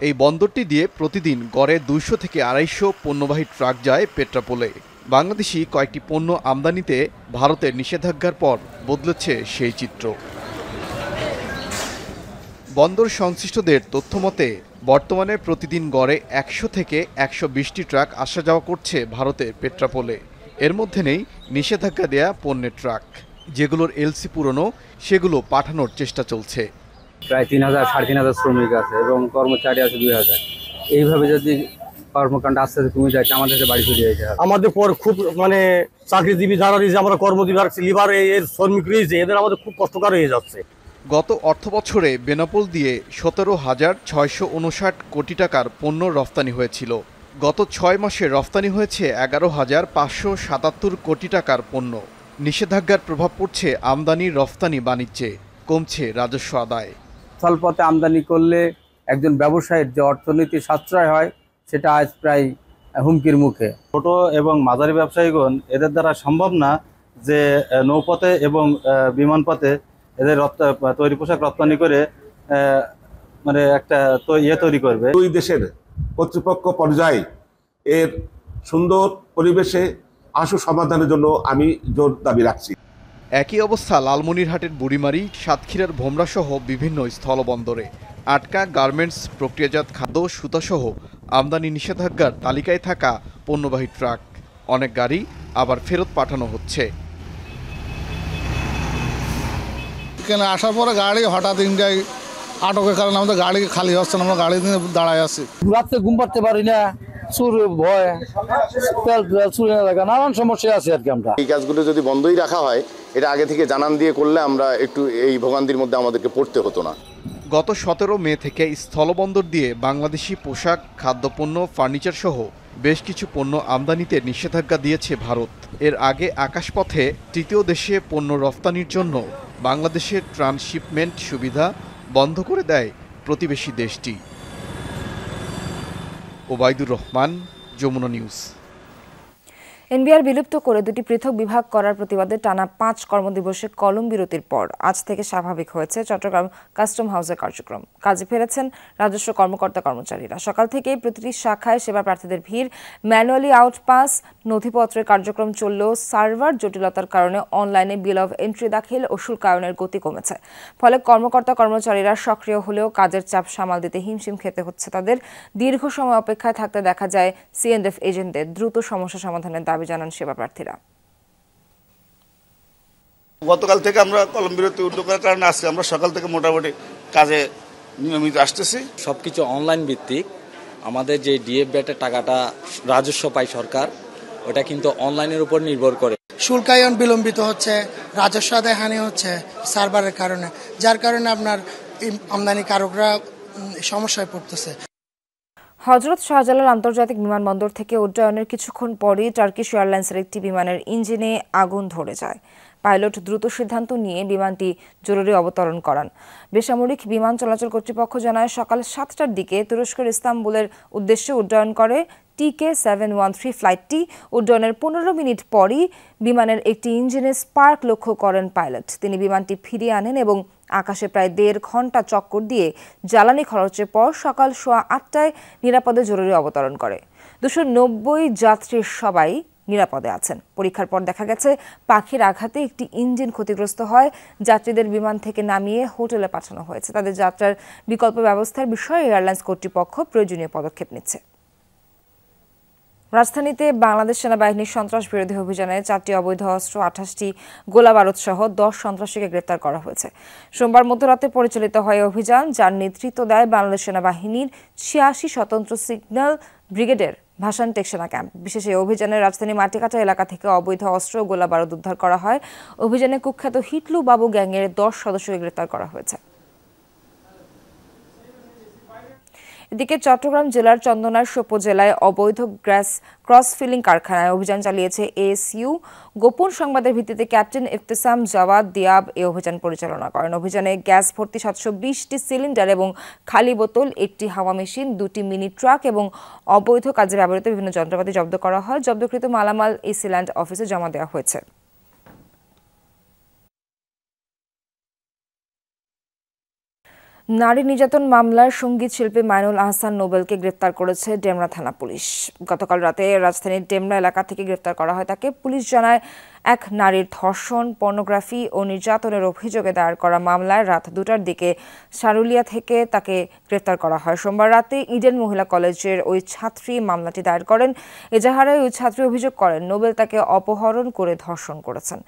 এই বন্দরটি দিয়ে প্রতিদিন গড়ে 200 থেকে 250 পণ্যবাহী ট্রাক যায় পেট্রাপোলে। বাংলাদেশি কয়েকটি পণ্য আমদানিতে ভারতের নিষেধাজ্ঞার পর বদলেছে সেই চিত্র। বন্দর সংশ্লিষ্টদের তথ্যমতে বর্তমানে প্রতিদিন গড়ে 100 থেকে 120টি ট্রাক আসা যাওয়া করছে ভারতের পেট্রাপোলে। এর মধ্যে নেই নিষেধাজ্ঞা দেয়া পণ্যের ট্রাক। যেগুলোর এলসি পুরনো, সেগুলো পাঠানোর চেষ্টা চলছে। প্রায় 3000 3500 শ্রমিক আছে এবং কর্মচারী আছে 2000। এইভাবে যদি কর্মকাণ্ড আস্তে আস্তে কমে যায়, আমাদেরকে বাড়ি চলে যেতে হবে। আমাদের পর খুব মানে চাকরিজীবী যারা রয়েছে, আমরা কর্মজীবী লিভার এর শ্রমিক রয়েছে, এদের আমাদের খুব কষ্টকর হয়ে যাচ্ছে। গত অর্থবছরে বেনাপোল দিয়ে 17,659 কোটি টাকার পণ্য রফতানি হয়েছিল। গত 6 মাসে রফতানি হয়েছে 11,577 কোটি টাকার পণ্য। নিষেধাজ্ঞার প্রভাব পড়ছে আমদানি রফতানি বাণিজ্যে, কমছে রাজস্ব আদায়। স্থলপথে আমদানি করলে একজন ব্যবসায়ীর যে অর্থনীতি সাশ্রয় হয়, সেটা আজ প্রায় হুমকির মুখে। ছোট এবং মাঝারি ব্যবসায়ীগণ এদের দ্বারা সম্ভব না যে নৌপথে এবং বিমানপথে এদের তৈরি পোশাক রপ্তানি করে মানে একটা তৈরি করবে। দুই দেশের কর্তৃপক্ষ পর্যায়ে এর সুন্দর পরিবেশে আশু সমাধানের জন্য আমি জোর দাবি রাখছি। একই অবস্থা লালমনিরহাটের বুড়িমারি, সাতক্ষীরার ভোমরাসহ বিভিন্ন স্থলবন্দরে। আটকা গার্মেন্টস, প্রক্রিয়াজাত খাদ্য, সুতাসহ আমদানি নিষেধাজ্ঞার তালিকায় থাকা পণ্যবাহী ট্রাক। অনেক গাড়ি আবার ফেরত পাঠানো হচ্ছে। এখানে আসার পরে গাড়ি হঠাৎ ইন্ডিয়ায় আটকের কারণে আমাদের গাড়ি খালি হচ্ছে না, আমরা গাড়ি নিয়ে দাঁড়ায় আছি। রাত্রে ঘুম পাড়তে পারি না, চুর ভয়, চুরি লাগা, নানান সমস্যা আছে আর কি। আমরা এই কাজগুলো যদি বন্ধই রাখা হয়, এটা আগে থেকে জানান দিয়ে করলে আমরা একটু এই ভোগান্তির মধ্যে আমাদেরকে পড়তে হতো না। গত 17 মে থেকে স্থলবন্দর দিয়ে বাংলাদেশি পোশাক, খাদ্যপণ্য, ফার্নিচার সহ বেশ কিছু পণ্য আমদানিতে নিষেধাজ্ঞা দিয়েছে ভারত। এর আগে আকাশপথে তৃতীয় দেশে পণ্য রফতানির জন্য বাংলাদেশের ট্রান্সশিপমেন্ট সুবিধা বন্ধ করে দেয় প্রতিবেশী দেশটি। ওবায়দুর রহমান, যমুনা নিউজ। এনবিআর বিলুপ্ত করে 2টি পৃথক বিভাগ করার প্রতিবাদে টানা 5 কর্মদিবসে কলম বিরতির পর আজ থেকে স্বাভাবিক হয়েছে চট্টগ্রাম কাস্টম হাউসের কার্যক্রম। কাজে ফেরেছেন রাজস্ব কর্মকর্তা কর্মচারীরা। সকাল থেকেই প্রতিটি শাখায় সেবা প্রার্থীদের ভিড়। ম্যানুয়ালি আউটপাস নথিপত্রের কার্যক্রম চললেও সার্ভার জটিলতার কারণে অনলাইনে বিল অব এন্ট্রি দাখিল ও শুল্কায়নের গতি কমেছে। ফলে কর্মকর্তা কর্মচারীরা সক্রিয় হলেও কাজের চাপ সামাল দিতে হিমশিম খেতে হচ্ছে তাদের। দীর্ঘ সময় অপেক্ষায় থাকতে দেখা যায় সিএনএফ এজেন্টদের। দ্রুত সমস্যা সমাধানের দাবি জানান সেবা প্রার্থীরা। গতকাল থেকে আমরা কলম বিরতি উদ্যোগ করার কারণে আজকে আমরা সকাল থেকে মোটামুটি কাজে নিয়মিত আসতেছি। সবকিছু অনলাইন ভিত্তিক। আমাদের যে ডিএফ ব্যাটের টাকাটা রাজস্ব পায় সরকার, ওটা কিন্তু অনলাইনের উপর নির্ভর করে। শুল্কায়ন বিলম্বিত হচ্ছে, রাজস্ব আদায় হানি হচ্ছে সার্ভারের কারণে, যার কারণে আপনার আমদানিকারকরা সমস্যায় পড়তেছে। হযরত শাহজালাল আন্তর্জাতিক বিমানবন্দর থেকে উড্ডয়নের কিছুক্ষণ পরই টার্কিশ এয়ারলাইন্সের একটি বিমানের ইঞ্জিনে আগুন ধরে যায়। পাইলট দ্রুত সিদ্ধান্ত নিয়ে বিমানটি জরুরি অবতরণ করান। বেসামরিক বিমান চলাচল কর্তৃপক্ষ জানায় সকাল 7টার দিকে তুরস্কের ইস্তাম্বুলের উদ্দেশ্যে উড্ডয়ন করে TK713 ফ্লাইটটি। উড্ডয়নের 15 মিনিট পরই বিমানের একটি ইঞ্জিনে স্পার্ক লক্ষ্য করেন পাইলট। তিনি বিমানটি ফিরিয়ে আনেন এবং আকাশে প্রায় 1.5 ঘন্টা চক্কর দিয়ে জ্বালানি খরচের পর সকাল 8:15 নিরাপদে জরুরি অবতরণ করে। 290 যাত্রীর সবাই নিরাপদে আছেন। পরীক্ষার পর দেখা গেছে পাখির আঘাতে একটি ইঞ্জিন ক্ষতিগ্রস্ত হয়। যাত্রীদের বিমান থেকে নামিয়ে হোটেলে পাঠানো হয়েছে। তাদের যাত্রার বিকল্প ব্যবস্থার বিষয়ে এয়ারলাইন্স কর্তৃপক্ষ প্রয়োজনীয় পদক্ষেপ নিচ্ছে। রাজধানীতে বাংলাদেশ সেনাবাহিনীর সন্ত্রাস বিরোধী অভিযানে 4টি অবৈধ অস্ত্র, 28টি গোলাবারুদ সহ 10 সন্ত্রাসীকে গ্রেপ্তার করা হয়েছে। সোমবার মধ্যরাতে পরিচালিত হয় অভিযান, যার নেতৃত্ব দেয় বাংলাদেশ সেনাবাহিনীর 86 স্বতন্ত্র সিগন্যাল ব্রিগেডের ভাসান টেক সেনা ক্যাম্প। বিশেষ এই অভিযানে রাজধানী মাটিকাটা এলাকা থেকে অবৈধ অস্ত্র ও গোলাবারুদ উদ্ধার করা হয়। অভিযানে কুখ্যাত হিটলু বাবু গ্যাংয়ের 10 সদস্যকে গ্রেপ্তার করা হয়েছে। এদিকে চট্টগ্রাম জেলার চন্দনাইশ উপজেলায় অবৈধ গ্যাস ক্রস ফিলিং কারখানায় অভিযান চালিয়েছে এএসইউ। গোপন সংবাদের ভিত্তিতে ক্যাপ্টেন ইফতেসাম জাওয়াদ দিয়াব এই অভিযান পরিচালনা করেন। অভিযানে গ্যাস ভর্তি 720টি সিলিন্ডার এবং খালি বোতল, 1টি হাওয়া মেশিন, 2টি মিনি ট্রাক এবং অবৈধ কাজে ব্যবহৃত বিভিন্ন যন্ত্রপাতি জব্দ করা হয়। জব্দকৃত মালামাল ইসিল্যান্ড অফিসে জমা দেওয়া হয়েছে। নারী নির্যাতন মামলার সঙ্গীত শিল্পী মাইনুল আহসান নোবেলকে গ্রেপ্তার করেছে ডেমরা থানা পুলিশ। গতকাল রাতে রাজধানীর ডেমরা এলাকা থেকে গ্রেপ্তার করা হয় তাকে। পুলিশ জানায়, এক নারীর ধর্ষণ, পর্নোগ্রাফি ও নির্যাতনের অভিযোগে দায়ের করা মামলায় রাত 2টার দিকে সারুলিয়া থেকে তাকে গ্রেপ্তার করা হয়। সোমবার রাতে ইডেন মহিলা কলেজের ওই ছাত্রী মামলাটি দায়ের করেন। এজাহারে ওই ছাত্রী অভিযোগ করেন নোবেল তাকে অপহরণ করে ধর্ষণ করেছেন।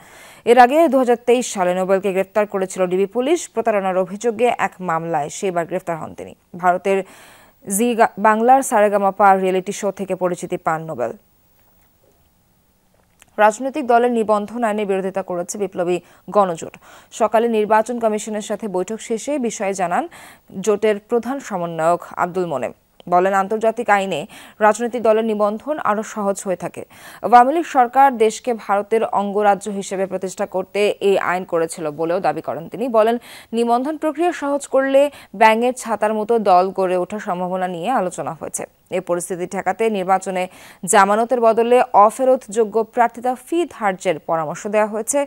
এর আগে 2023 সালে নোবেলকে গ্রেপ্তার করেছিল ডিবি পুলিশ। প্রতারণার অভিযোগে এক মামলায় সেবার গ্রেপ্তার হন তিনি। ভারতের জি বাংলার সারেগামাপা রিয়েলিটি শো থেকে পরিচিতি পান নোবেল। রাজনৈতিক দলের নিবন্ধন আইনের বিরোধিতা করেছে বিপ্লবী গণজোট। সকালে নির্বাচন কমিশনের সাথে বৈঠক শেষে বিষয়ে জানান জোটের প্রধান সমন্বয়ক আব্দুল মোনেম। বলেন, আন্তর্জাতিক আইনে রাজনৈতিক দলের নিবন্ধন আরও সহজ হয়ে থাকে। আওয়ামী লীগ সরকার দেশকে ভারতের অঙ্গরাজ্য হিসেবে প্রতিষ্ঠা করতে এই আইন করেছিল বলেও দাবি করেন তিনি। বলেন, নিবন্ধন প্রক্রিয়া সহজ করলে ব্যাঙের ছাতার মতো দল গড়ে ওঠার সম্ভাবনা নিয়ে আলোচনা হয়েছে। এই পরিস্থিতি ঠেকাতে নির্বাচনে জামানতের বদলে অফেরতযোগ্য প্রার্থিতা ফি ধার্যের পরামর্শ দেওয়া হয়েছে।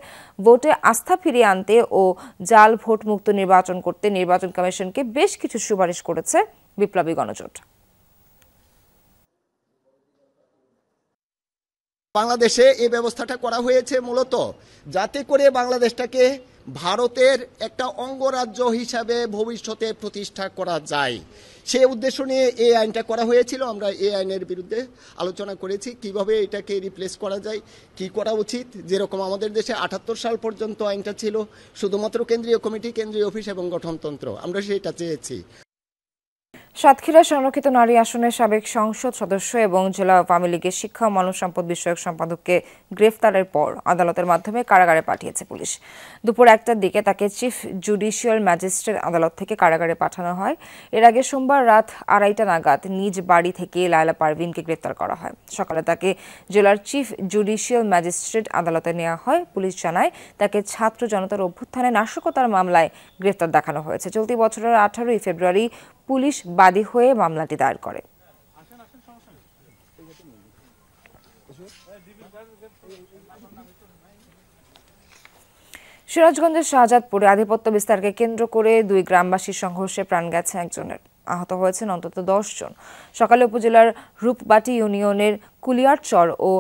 ভোটে আস্থা ফিরিয়ে আনতে ও জাল ভোট মুক্ত নির্বাচন করতে নির্বাচন কমিশনকে বেশ কিছু সুপারিশ করেছে বিপ্লবী গণজোট। বাংলাদেশে এই ব্যবস্থাটা করা হয়েছে মূলত যাতে করে বাংলাদেশটাকে ভারতের একটা অঙ্গরাজ্য হিসাবে ভবিষ্যতে প্রতিষ্ঠা করা যায়। সেই উদ্দেশ্য নিয়ে এই আইনটা করা হয়েছিল। আমরা এই আইনের বিরুদ্ধে আলোচনা করেছি কিভাবে এটাকে রিপ্লেস করা যায়, কি করা উচিত। যেরকম আমাদের দেশে 78 সাল পর্যন্ত আইনটা ছিল শুধুমাত্র কেন্দ্রীয় কমিটি, কেন্দ্রীয় অফিস এবং গঠনতন্ত্র, আমরা সেটা চেয়েছি। সাতক্ষীরা সংরক্ষিত নারী আসনের সাবেক সংসদ সদস্য এবং জেলা আওয়ামী লীগের শিক্ষা ও মানব সম্পদ বিষয়ক সম্পাদককে গ্রেফতারের পর আদালতের মাধ্যমে কারাগারে পাঠিয়েছে পুলিশ। দুপুর 1টার দিকে তাকে চিফ জুডিশিয়াল ম্যাজিস্ট্রেট আদালত থেকে কারাগারে পাঠানো হয়। এর আগে সোমবার রাত 2:30 নাগাদ নিজ বাড়ি থেকে লায়লা পারভিনকে গ্রেফতার করা হয়। সকালে তাকে জেলার চিফ জুডিশিয়াল ম্যাজিস্ট্রেট আদালতে নেওয়া হয়। পুলিশ জানায়, তাকে ছাত্র জনতার অভ্যুত্থানে নাশকতার মামলায় গ্রেফতার দেখানো হয়েছে। চলতি বছরের 18 ফেব্রুয়ারি পুলিশ বাদী হয়ে মামলাটি দায়ের করে। সিরাজগঞ্জের শাহজাদপুরে আধিপত্য বিস্তারকে কেন্দ্র করে 2 গ্রামবাসীর সংঘর্ষে প্রাণ গেছে একজনের, আহত হয়েছেন অন্তত 10 জন। সকালে উপজেলার রূপবাটি ইউনিয়নের কুলিয়ারচর ও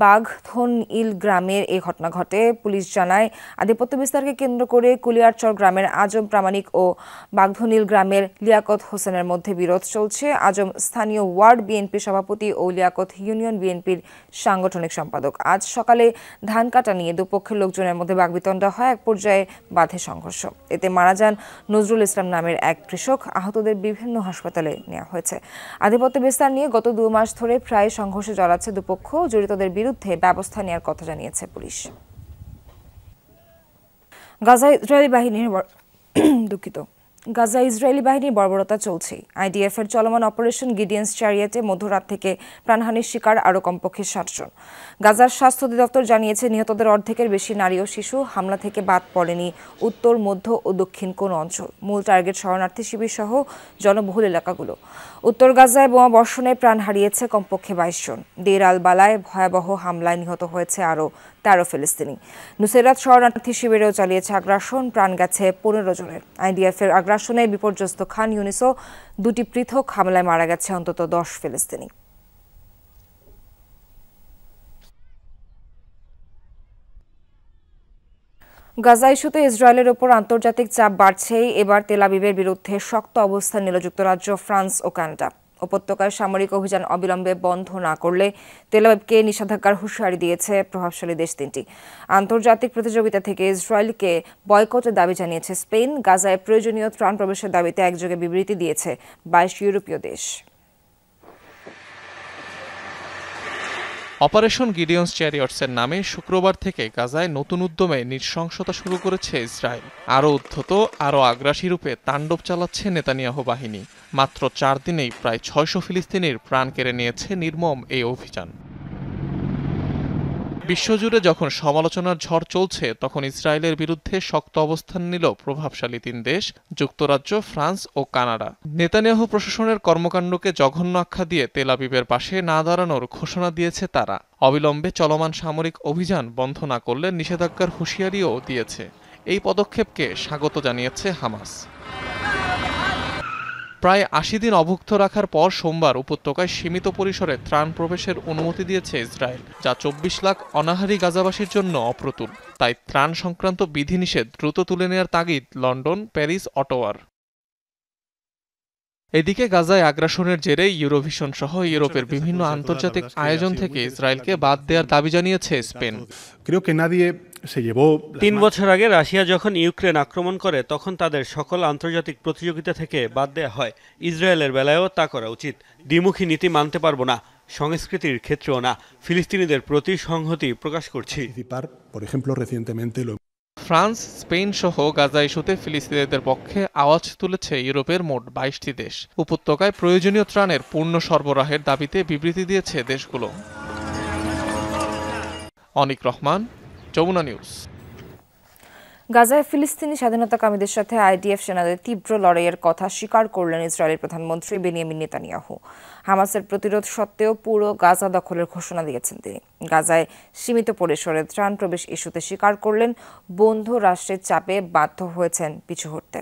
বাঘধনইল গ্রামের এই ঘটনা ঘটে। পুলিশ জানায়, আধিপত্য বিস্তারকে কেন্দ্র করে কুলিয়ারচর গ্রামের আজম প্রামাণিক ও বাঘধনইল গ্রামের লিয়াকত হোসেনের মধ্যে বিরোধ চলছে। আজম স্থানীয় ওয়ার্ড বিএনপি সভাপতি ও লিয়াকত ইউনিয়ন বিএনপির সাংগঠনিক সম্পাদক। আজ সকালে ধান কাটা নিয়ে দুপক্ষের লোকজনের মধ্যে বাগবিতণ্ডা হয়, এক পর্যায়ে বাধে সংঘর্ষ। এতে মারা যান নজরুল ইসলাম নামের এক কৃষক। আহতদের বিভিন্ন হাসপাতালে নেওয়া হয়েছে। আধিপত্য বিস্তার নিয়ে গত 2 মাস ধরে প্রায় সংঘর্ষে জড়াচ্ছে দুপক্ষ। জড়িতদের বিরুদ্ধে ব্যবস্থা নেওয়ার কথা জানিয়েছে পুলিশ। গাজায় ইসরায়েলি বাহিনীর বর্বরতা চলছে। আইডিএফ এর চলমান অপারেশন গিডিয়ান্স চ্যারিয়েটে মধ্যরাত থেকে প্রাণহানির শিকার আরও কমপক্ষে 60 জন। গাজার স্বাস্থ্য অধিদপ্তর জানিয়েছে, নিহতদের অর্ধেকের বেশি নারী ও শিশু। হামলা থেকে বাদ পড়েনি উত্তর, মধ্য ও দক্ষিণ কোনো অঞ্চল। মূল টার্গেট শরণার্থী শিবির সহ জনবহুল এলাকাগুলো। উত্তর গাজায় বোমা বর্ষণে প্রাণ হারিয়েছে কমপক্ষে 22 জন। দের আল বালায় ভয়াবহ হামলায় নিহত হয়েছে আরও 13 ফিলিস্তিনি। নুসেরাত শরণার্থী শিবিরেও চালিয়েছে আগ্রাসন, প্রাণ গেছে 15 জনের। আইডিএফ এর আগ্রাসনে বিপর্যস্ত খান ইউনিসও 2টি পৃথক হামলায় মারা গেছে অন্তত 10 ফিলিস্তিনি। গাজা ইস্যুতে ইসরায়েলের ওপর আন্তর্জাতিক চাপ বাড়ছেই। এবার তেল আবিবের বিরুদ্ধে শক্ত অবস্থান নিল যুক্তরাজ্য, ফ্রান্স ও কানাডা। উপত্যকায় সামরিক অভিযান অবিলম্বে বন্ধ না করলে তেল আবিবকে নিষেধাজ্ঞার হুঁশিয়ারি দিয়েছে প্রভাবশালী দেশ 3টি। আন্তর্জাতিক প্রতিযোগিতা থেকে ইসরায়েলকে বয়কটের দাবি জানিয়েছে স্পেন। গাজায় প্রয়োজনীয় ত্রাণ প্রবেশের দাবিতে একযোগে বিবৃতি দিয়েছে 22 ইউরোপীয় দেশ। অপারেশন গিডিয়ন্স চ্যারিয়টসের নামে শুক্রবার থেকে গাজায় নতুন উদ্যমে নৃশংসতা শুরু করেছে ইসরায়েল। আরও উদ্ধত, আরও আগ্রাসী রূপে তাণ্ডব চালাচ্ছে নেতানিয়াহু বাহিনী। মাত্র 4 দিনেই প্রায় 600 ফিলিস্তিনির প্রাণ কেড়ে নিয়েছে নির্মম এই অভিযান। বিশ্বজুড়ে যখন সমালোচনার ঝড় চলছে, তখন ইসরায়েলের বিরুদ্ধে শক্ত অবস্থান নিল প্রভাবশালী 3 দেশ, যুক্তরাজ্য, ফ্রান্স ও কানাডা। নেতানিয়াহু প্রশাসনের কর্মকাণ্ডকে জঘন্য আখ্যা দিয়ে তেল আবিবের পাশে না দাঁড়ানোর ঘোষণা দিয়েছে তারা। অবিলম্বে চলমান সামরিক অভিযান বন্ধ না করলে নিষেধাজ্ঞার হুঁশিয়ারিও দিয়েছে। এই পদক্ষেপকে স্বাগত জানিয়েছে হামাস। প্রায় 80 দিন অভুক্ত রাখার পর সোমবার উপত্যকায় সীমিত পরিসরে ত্রাণ প্রবেশের অনুমতি দিয়েছে ইসরায়েল, যা 24 লাখ অনাহারী গাজাবাসীর জন্য অপ্রতুল। তাই ত্রাণ সংক্রান্ত বিধিনিষেধ দ্রুত তুলে নেওয়ার তাগিদ লন্ডন, প্যারিস, অটোয়ার। এদিকে গাজায় আগ্রাসনের জেরে ইউরোভিশন সহ ইউরোপের বিভিন্ন আন্তর্জাতিক আয়োজন থেকে ইসরায়েলকে বাদ দেওয়ার দাবি জানিয়েছে স্পেন। 3 বছর আগে রাশিয়া যখন ইউক্রেন আক্রমণ করে, তখন তাদের সকল আন্তর্জাতিক প্রতিযোগিতা থেকে বাদ দেওয়া হয়। ইসরায়েলের বেলায়ও তা করা উচিত। দ্বিমুখী নীতি মানতে পারবো না, সংস্কৃতির ক্ষেত্রেও না। ফিলিস্তিনিদের প্রতি সংহতি প্রকাশ করছি। ফ্রান্স, স্পেন সহ গাজা ইস্যুতে ফিলিস্তিনিদের পক্ষে আওয়াজ তুলেছে ইউরোপের মোট 22টি দেশ। উপত্যকায় প্রয়োজনীয় ত্রাণের পূর্ণ সরবরাহের দাবিতে বিবৃতি দিয়েছে দেশগুলো। অনিক রহমান, যমুনা নিউজ। গাজায় ফিলিস্তিনি স্বাধীনতাকামীদের সাথে আইডিএফ সেনাদের তীব্র লড়াইয়ের কথা স্বীকার করলেন ইসরায়েলের প্রধানমন্ত্রী বেনিয়ামিন নেতানিয়াহু। হামাসের প্রতিরোধ সত্ত্বেও পুরো গাজা দখলের ঘোষণা দিয়েছেন তিনি। গাজায় সীমিত পরিসরে ত্রাণ প্রবেশ ইস্যুতে স্বীকার করলেন বন্ধু রাষ্ট্রের চাপে বাধ্য হয়েছেন পিছু হটতে।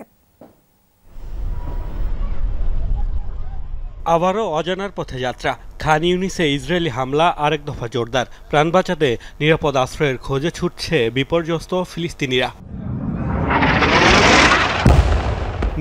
আবারও অজানার পথে যাত্রা। খান ইউনিসে ইসরায়েলি হামলা আরেক দফা জোরদার। প্রাণ বাঁচাতে নিরাপদ আশ্রয়ের খোঁজে ছুটছে বিপর্যস্ত ফিলিস্তিনিরা।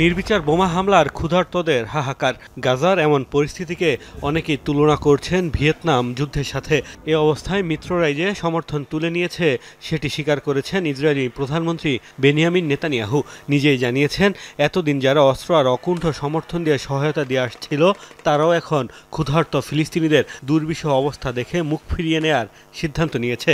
নির্বিচার বোমা হামলার ক্ষুধার্তদের হাহাকার। গাজার এমন পরিস্থিতিকে অনেকেই তুলনা করছেন ভিয়েতনাম যুদ্ধের সাথে। এ অবস্থায় মিত্ররাই যে সমর্থন তুলে নিয়েছে, সেটি স্বীকার করেছেন ইসরায়েলি প্রধানমন্ত্রী বেনিয়ামিন নেতানিয়াহু। নিজেই জানিয়েছেন, এতদিন যারা অস্ত্র আর অকুণ্ঠ সমর্থন দিয়ে সহায়তা দিয়ে আসছিল, তারাও এখন ক্ষুধার্ত ফিলিস্তিনিদের দুর্বিষহ অবস্থা দেখে মুখ ফিরিয়ে নেয়ার সিদ্ধান্ত নিয়েছে।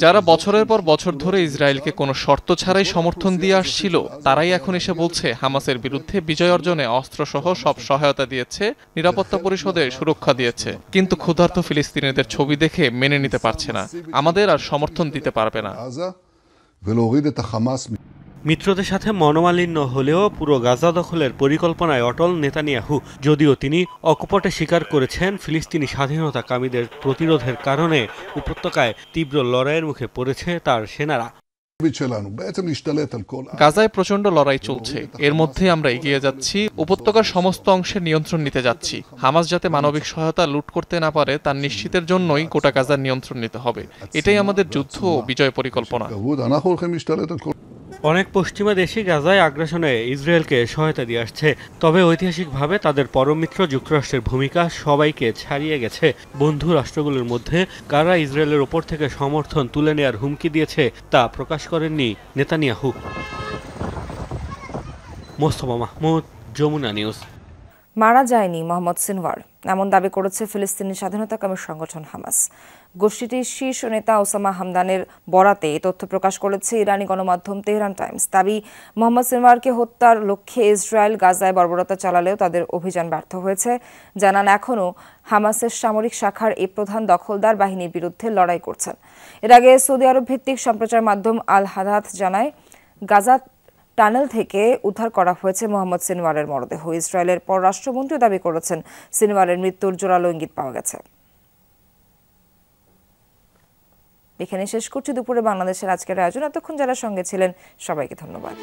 যারা বছরের পর বছর ধরে ইসরায়েলকে কোনো শর্ত ছাড়াই সমর্থন দিয়ে আসছিল, তারাই এখন এসে বলছে হামাসের বিরুদ্ধে বিজয় অর্জনে অস্ত্রসহ সব সহায়তা দিয়েছে, নিরাপত্তা পরিষদে সুরক্ষা দিয়েছে, কিন্তু ক্ষুধার্ত ফিলিস্তিনিদের ছবি দেখে মেনে নিতে পারছে না, আমাদের আর সমর্থন দিতে পারবে না। মিত্রদের সাথে মনোমালিন্য হলেও পুরো গাজা দখলের পরিকল্পনায় অটল নেতানিয়াহু। যদিও তিনি অকপটে স্বীকার করেছেন, ফিলিস্তিনি স্বাধীনতাকামীদের প্রতিরোধের কারণে উপত্যকায় তীব্র লড়াইয়ের মুখে পড়েছে তার সেনারা। গাজায় প্রচণ্ড লড়াই চলছে, এর মধ্যে আমরা এগিয়ে যাচ্ছি, উপত্যকার সমস্ত অংশের নিয়ন্ত্রণ নিতে যাচ্ছি। হামাস যাতে মানবিক সহায়তা লুট করতে না পারে তার নিশ্চিতের জন্যই গোটা গাজার নিয়ন্ত্রণ নিতে হবে। এটাই আমাদের যুদ্ধ ও বিজয় পরিকল্পনা। অনেক পশ্চিমা দেশই গাজায় আগ্রাসনে ইসরায়েলকে সহায়তা দিয়ে আসছে, তবে ঐতিহাসিকভাবে তাদের পরম মিত্র যুক্তরাষ্ট্রের ভূমিকা সবাইকে ছাড়িয়ে গেছে। বন্ধু রাষ্ট্রগুলোর মধ্যে কারা ইসরায়েলের ওপর থেকে সমর্থন তুলে নেয়ার হুমকি দিয়েছে তা প্রকাশ করেননি নেতানিয়াহু। মোস্তফা মাহমুদ, যমুনা নিউজ। মারা যায়নি মোহাম্মদ সিনওয়ার, এমন দাবি করেছে ফিলিস্তিনি স্বাধীনতাকামী সংগঠন হামাস। গোষ্ঠীটির শীর্ষ নেতা ওসামা হামদানের বরাতে এই তথ্য প্রকাশ করেছে ইরানি গণমাধ্যম তেহরান টাইমস। দাবি, মোহাম্মদ সিনওয়ারকে হত্যার লক্ষ্যে ইসরায়েল গাজায় বর্বরতা চালালেও তাদের অভিযান ব্যর্থ হয়েছে। জানান, এখনও হামাসের সামরিক শাখার এই প্রধান দখলদার বাহিনীর বিরুদ্ধে লড়াই করছেন। এর আগে সৌদি আরব ভিত্তিক সম্প্রচার মাধ্যম আল হাদাথ জানায়, গাজা টানেল থেকে উদ্ধার করা হয়েছে মোহাম্মদ সিনওয়ারের মরদেহ। ইসরায়েলের পররাষ্ট্রমন্ত্রী দাবি করেছেন সিনওয়ারের মৃত্যুর জোরালো ইঙ্গিত পাওয়া গেছে। এখানে শেষ করছি দুপুরে বাংলাদেশের আজকের আয়োজন। এতক্ষণ যারা সঙ্গে ছিলেন সবাইকে ধন্যবাদ।